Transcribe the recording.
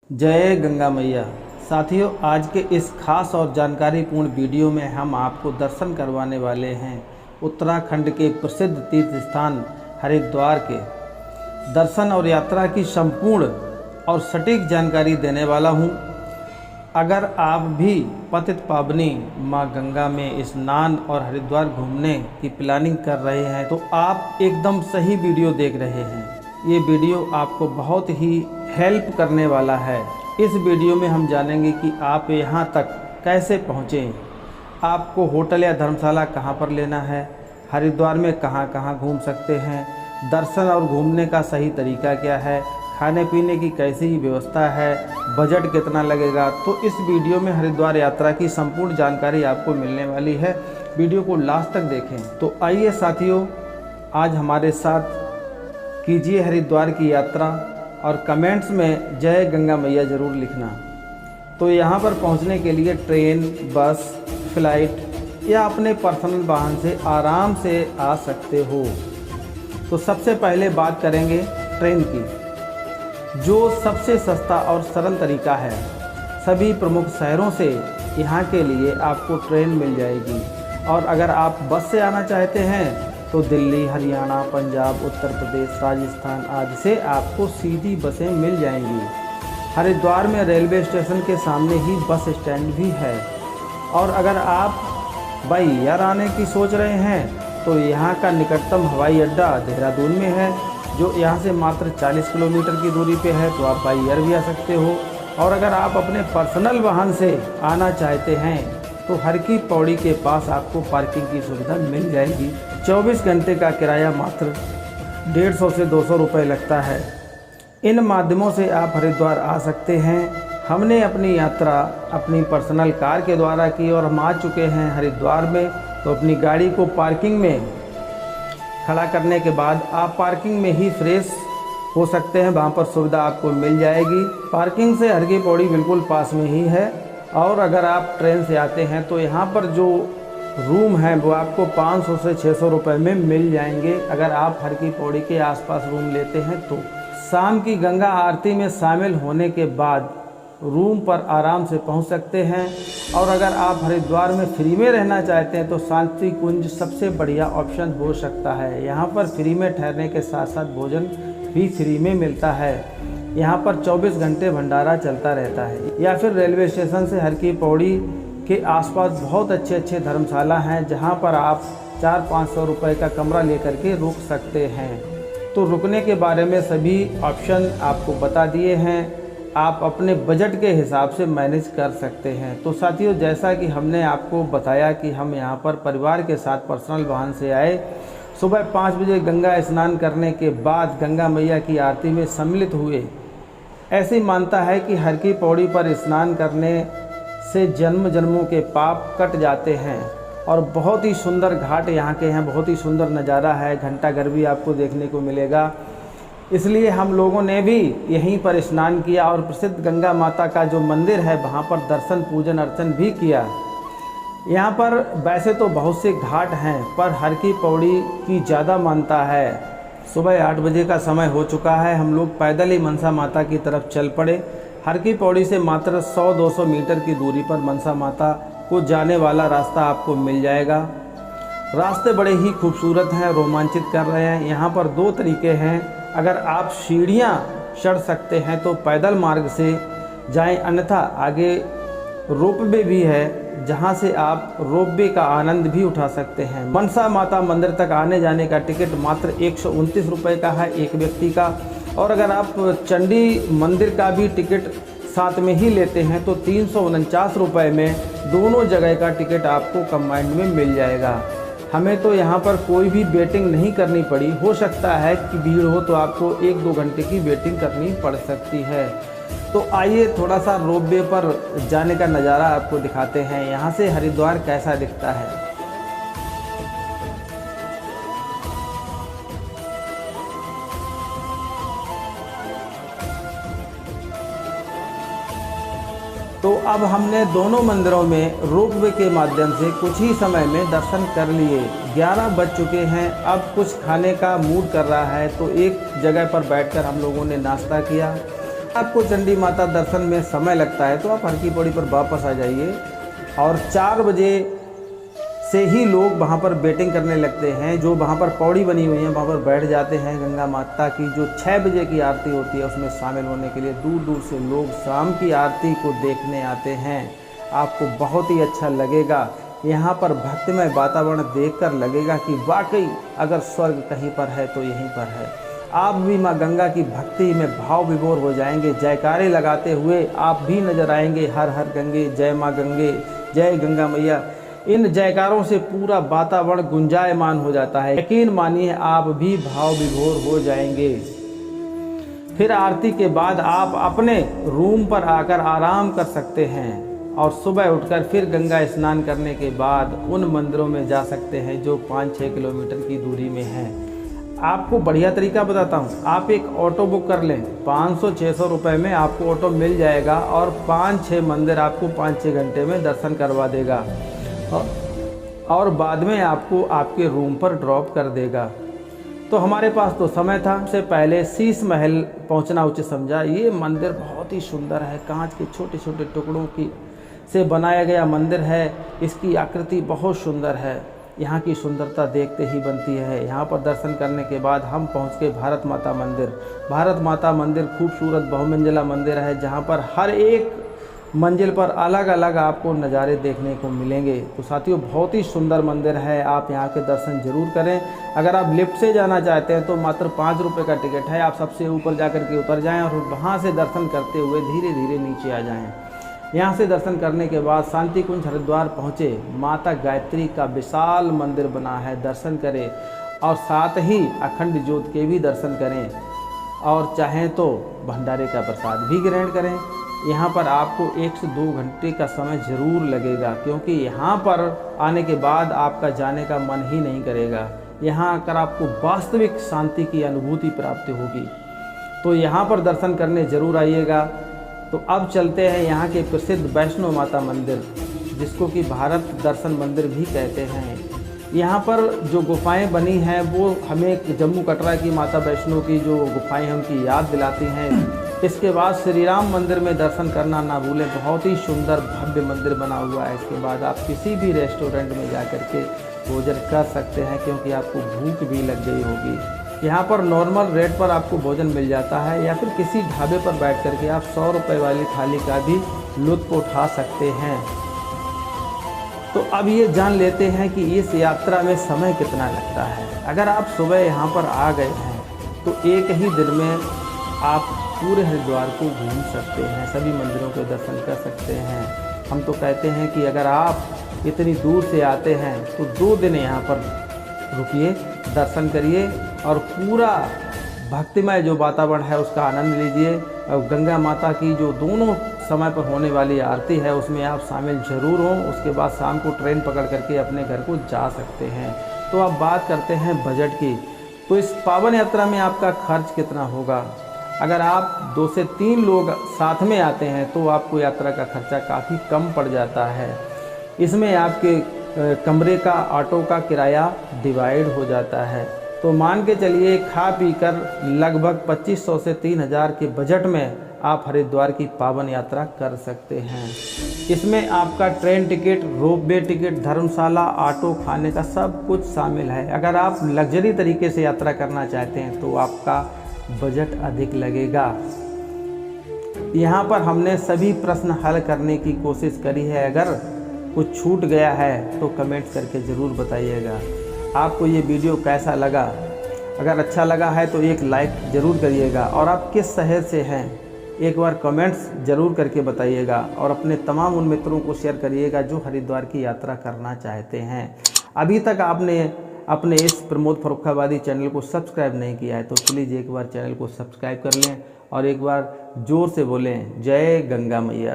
जय गंगा मैया। साथियों, आज के इस खास और जानकारीपूर्ण वीडियो में हम आपको दर्शन करवाने वाले हैं उत्तराखंड के प्रसिद्ध तीर्थ स्थान हरिद्वार के दर्शन और यात्रा की संपूर्ण और सटीक जानकारी देने वाला हूं। अगर आप भी पतित पावनी मां गंगा में स्नान और हरिद्वार घूमने की प्लानिंग कर रहे हैं तो आप एकदम सही वीडियो देख रहे हैं। ये वीडियो आपको बहुत ही हेल्प करने वाला है। इस वीडियो में हम जानेंगे कि आप यहाँ तक कैसे पहुँचें, आपको होटल या धर्मशाला कहाँ पर लेना है, हरिद्वार में कहाँ कहाँ घूम सकते हैं, दर्शन और घूमने का सही तरीका क्या है, खाने पीने की कैसी व्यवस्था है, बजट कितना लगेगा। तो इस वीडियो में हरिद्वार यात्रा की संपूर्ण जानकारी आपको मिलने वाली है। वीडियो को लास्ट तक देखें। तो आइए साथियों, आज हमारे साथ कीजिए हरिद्वार की यात्रा और कमेंट्स में जय गंगा मैया ज़रूर लिखना। तो यहाँ पर पहुँचने के लिए ट्रेन, बस, फ्लाइट या अपने पर्सनल वाहन से आराम से आ सकते हो। तो सबसे पहले बात करेंगे ट्रेन की, जो सबसे सस्ता और सरल तरीका है। सभी प्रमुख शहरों से यहाँ के लिए आपको ट्रेन मिल जाएगी। और अगर आप बस से आना चाहते हैं तो दिल्ली, हरियाणा, पंजाब, उत्तर प्रदेश, राजस्थान आदि से आपको सीधी बसें मिल जाएंगी। हरिद्वार में रेलवे स्टेशन के सामने ही बस स्टैंड भी है। और अगर आप बाई एयर आने की सोच रहे हैं तो यहाँ का निकटतम हवाई अड्डा देहरादून में है, जो यहाँ से मात्र 40 किलोमीटर की दूरी पे है। तो आप बाई एयर भी आ सकते हो। और अगर आप अपने पर्सनल वाहन से आना चाहते हैं तो हर की पौड़ी के पास आपको पार्किंग की सुविधा मिल जाएगी। 24 घंटे का किराया मात्र 150 से 200 रुपये लगता है। इन माध्यमों से आप हरिद्वार आ सकते हैं। हमने अपनी यात्रा अपनी पर्सनल कार के द्वारा की और हम आ चुके हैं हरिद्वार में। तो अपनी गाड़ी को पार्किंग में खड़ा करने के बाद आप पार्किंग में ही फ्रेश हो सकते हैं। वहाँ पर सुविधा आपको मिल जाएगी। पार्किंग से हर की पौड़ी बिल्कुल पास में ही है। और अगर आप ट्रेन से आते हैं तो यहाँ पर जो रूम है वो आपको 500 से 600 रुपये में मिल जाएंगे। अगर आप हर की पौड़ी के आसपास रूम लेते हैं तो शाम की गंगा आरती में शामिल होने के बाद रूम पर आराम से पहुंच सकते हैं। और अगर आप हरिद्वार में फ्री में रहना चाहते हैं तो शांति कुंज सबसे बढ़िया ऑप्शन हो सकता है। यहाँ पर फ्री में ठहरने के साथ साथ भोजन भी फ्री में मिलता है। यहाँ पर 24 घंटे भंडारा चलता रहता है। या फिर रेलवे स्टेशन से हर की पौड़ी के आसपास बहुत अच्छे अच्छे धर्मशाला हैं, जहाँ पर आप 400-500 रुपये का कमरा लेकर के रुक सकते हैं। तो रुकने के बारे में सभी ऑप्शन आपको बता दिए हैं। आप अपने बजट के हिसाब से मैनेज कर सकते हैं। तो साथियों, जैसा कि हमने आपको बताया कि हम यहाँ पर परिवार के साथ पर्सनल वाहन से आए। सुबह 5 बजे गंगा स्नान करने के बाद गंगा मैया की आरती में सम्मिलित हुए। ऐसी मानता है कि हर की पौड़ी पर स्नान करने से जन्म जन्मों के पाप कट जाते हैं। और बहुत ही सुंदर घाट यहाँ के हैं, बहुत ही सुंदर नज़ारा है। घंटाघर भी आपको देखने को मिलेगा। इसलिए हम लोगों ने भी यहीं पर स्नान किया और प्रसिद्ध गंगा माता का जो मंदिर है वहाँ पर दर्शन, पूजन अर्चन भी किया। यहाँ पर वैसे तो बहुत से घाट हैं, पर हर की पौड़ी की ज़्यादा मानता है। सुबह 8 बजे का समय हो चुका है। हम लोग पैदल ही मनसा माता की तरफ चल पड़े। हर की पौड़ी से मात्र 100-200 मीटर की दूरी पर मनसा माता को जाने वाला रास्ता आपको मिल जाएगा। रास्ते बड़े ही खूबसूरत हैं, रोमांचित कर रहे हैं। यहाँ पर 2 तरीके हैं। अगर आप सीढ़ियाँ चढ़ सकते हैं तो पैदल मार्ग से जाएं, अन्यथा आगे रोपवे भी है, जहां से आप रोपवे का आनंद भी उठा सकते हैं। मनसा माता मंदिर तक आने जाने का टिकट मात्र 129 रुपये का है एक व्यक्ति का। और अगर आप चंडी मंदिर का भी टिकट साथ में ही लेते हैं तो 349 रुपये में दोनों जगह का टिकट आपको कंबाइंड में मिल जाएगा। हमें तो यहाँ पर कोई भी वेटिंग नहीं करनी पड़ी। हो सकता है कि भीड़ हो तो आपको 1-2 घंटे की वेटिंग करनी पड़ सकती है। तो आइए थोड़ा सा रोपवे पर जाने का नज़ारा आपको दिखाते हैं। यहाँ से हरिद्वार कैसा दिखता है। तो अब हमने दोनों मंदिरों में रोपवे के माध्यम से कुछ ही समय में दर्शन कर लिए। 11 बज चुके हैं। अब कुछ खाने का मूड कर रहा है तो एक जगह पर बैठकर हम लोगों ने नाश्ता किया। आपको चंडी माता दर्शन में समय लगता है तो आप हर की पौड़ी पर वापस आ जाइए और 4 बजे से ही लोग वहाँ पर वेटिंग करने लगते हैं। जो वहाँ पर पौड़ी बनी हुई है वहाँ पर बैठ जाते हैं। गंगा माता की जो 6 बजे की आरती होती है उसमें शामिल होने के लिए दूर दूर से लोग शाम की आरती को देखने आते हैं। आपको बहुत ही अच्छा लगेगा। यहाँ पर भक्तिमय वातावरण देखकर लगेगा कि वाकई अगर स्वर्ग कहीं पर है तो यहीं पर है। आप भी माँ गंगा की भक्ति में भाव विभोर हो जाएंगे। जयकारे लगाते हुए आप भी नजर आएंगे। हर हर गंगे, जय माँ गंगे, जय गंगा मैया। इन जयकारों से पूरा वातावरण गुंजायमान हो जाता है। यकीन मानिए आप भी भाव विभोर हो जाएंगे। फिर आरती के बाद आप अपने रूम पर आकर आराम कर सकते हैं और सुबह उठकर फिर गंगा स्नान करने के बाद उन मंदिरों में जा सकते हैं जो 5-6 किलोमीटर की दूरी में हैं। आपको बढ़िया तरीका बताता हूँ, आप एक ऑटो बुक कर लें। 500-600 रुपये में आपको ऑटो मिल जाएगा और 5-6 मंदिर आपको 5-6 घंटे में दर्शन करवा देगा और बाद में आपको आपके रूम पर ड्रॉप कर देगा। तो हमारे पास तो समय था। सबसे पहले शीश महल पहुँचना उचित समझा। ये मंदिर बहुत ही सुंदर है। कांच के छोटे छोटे टुकड़ों की से बनाया गया मंदिर है। इसकी आकृति बहुत सुंदर है। यहाँ की सुंदरता देखते ही बनती है। यहाँ पर दर्शन करने के बाद हम पहुँच गए भारत माता मंदिर। भारत माता मंदिर खूबसूरत बहुमंजिला मंदिर है जहाँ पर हर एक मंजिल पर अलग अलग आपको नज़ारे देखने को मिलेंगे। तो साथियों बहुत ही सुंदर मंदिर है। आप यहाँ के दर्शन जरूर करें। अगर आप लिफ्ट से जाना चाहते हैं तो मात्र 5 रुपये का टिकट है। आप सबसे ऊपर जाकर के उतर जाएँ और वहाँ से दर्शन करते हुए धीरे धीरे नीचे आ जाएँ। यहाँ से दर्शन करने के बाद शांति कुंज हरिद्वार पहुँचे। माता गायत्री का विशाल मंदिर बना है, दर्शन करें और साथ ही अखंड ज्योत के भी दर्शन करें और चाहें तो भंडारे का प्रसाद भी ग्रहण करें। यहाँ पर आपको 1 से 2 घंटे का समय ज़रूर लगेगा क्योंकि यहाँ पर आने के बाद आपका जाने का मन ही नहीं करेगा। यहाँ आकर आपको वास्तविक शांति की अनुभूति प्राप्त होगी। तो यहाँ पर दर्शन करने ज़रूर आइएगा। तो अब चलते हैं यहाँ के प्रसिद्ध वैष्णो माता मंदिर, जिसको कि भारत दर्शन मंदिर भी कहते हैं। यहाँ पर जो गुफाएं बनी हैं वो हमें जम्मू कटरा की माता वैष्णो की जो गुफाएं हैं उनकी याद दिलाती हैं। इसके बाद श्री राम मंदिर में दर्शन करना ना भूलें। बहुत ही सुंदर भव्य मंदिर बना हुआ है। इसके बाद आप किसी भी रेस्टोरेंट में जा कर के भोजन कर सकते हैं क्योंकि आपको भूख भी लग गई होगी। यहाँ पर नॉर्मल रेट पर आपको भोजन मिल जाता है या फिर किसी ढाबे पर बैठ कर के आप 100 रुपये वाली थाली का भी लुत्फ़ उठा सकते हैं। तो अब ये जान लेते हैं कि इस यात्रा में समय कितना लगता है। अगर आप सुबह यहाँ पर आ गए हैं तो एक ही दिन में आप पूरे हरिद्वार को घूम सकते हैं, सभी मंदिरों के दर्शन कर सकते हैं। हम तो कहते हैं कि अगर आप इतनी दूर से आते हैं तो 2 दिन यहाँ पर रुकिए, दर्शन करिए और पूरा भक्तिमय जो वातावरण है उसका आनंद लीजिए। और गंगा माता की जो दोनों समय पर होने वाली आरती है उसमें आप शामिल ज़रूर हों। उसके बाद शाम को ट्रेन पकड़ करके अपने घर को जा सकते हैं। तो अब बात करते हैं बजट की। तो इस पावन यात्रा में आपका खर्च कितना होगा। अगर आप 2 से 3 लोग साथ में आते हैं तो आपको यात्रा का खर्चा काफ़ी कम पड़ जाता है। इसमें आपके कमरे का, ऑटो का किराया डिवाइड हो जाता है। तो मान के चलिए खा पी कर लगभग 2500 से 3000 के बजट में आप हरिद्वार की पावन यात्रा कर सकते हैं। इसमें आपका ट्रेन टिकट, रोपवे टिकट, धर्मशाला, ऑटो, खाने का सब कुछ शामिल है। अगर आप लग्जरी तरीके से यात्रा करना चाहते हैं तो आपका बजट अधिक लगेगा। यहाँ पर हमने सभी प्रश्न हल करने की कोशिश करी है। अगर कुछ छूट गया है तो कमेंट्स करके ज़रूर बताइएगा। आपको ये वीडियो कैसा लगा। अगर अच्छा लगा है तो एक लाइक ज़रूर करिएगा और आप किस शहर से हैं एक बार कमेंट्स ज़रूर करके बताइएगा और अपने तमाम उन मित्रों को शेयर करिएगा जो हरिद्वार की यात्रा करना चाहते हैं। अभी तक आपने अपने इस प्रमोद फर्रुखाबादी चैनल को सब्सक्राइब नहीं किया है तो प्लीज़ एक बार चैनल को सब्सक्राइब कर लें और एक बार ज़ोर से बोलें जय गंगा मैया।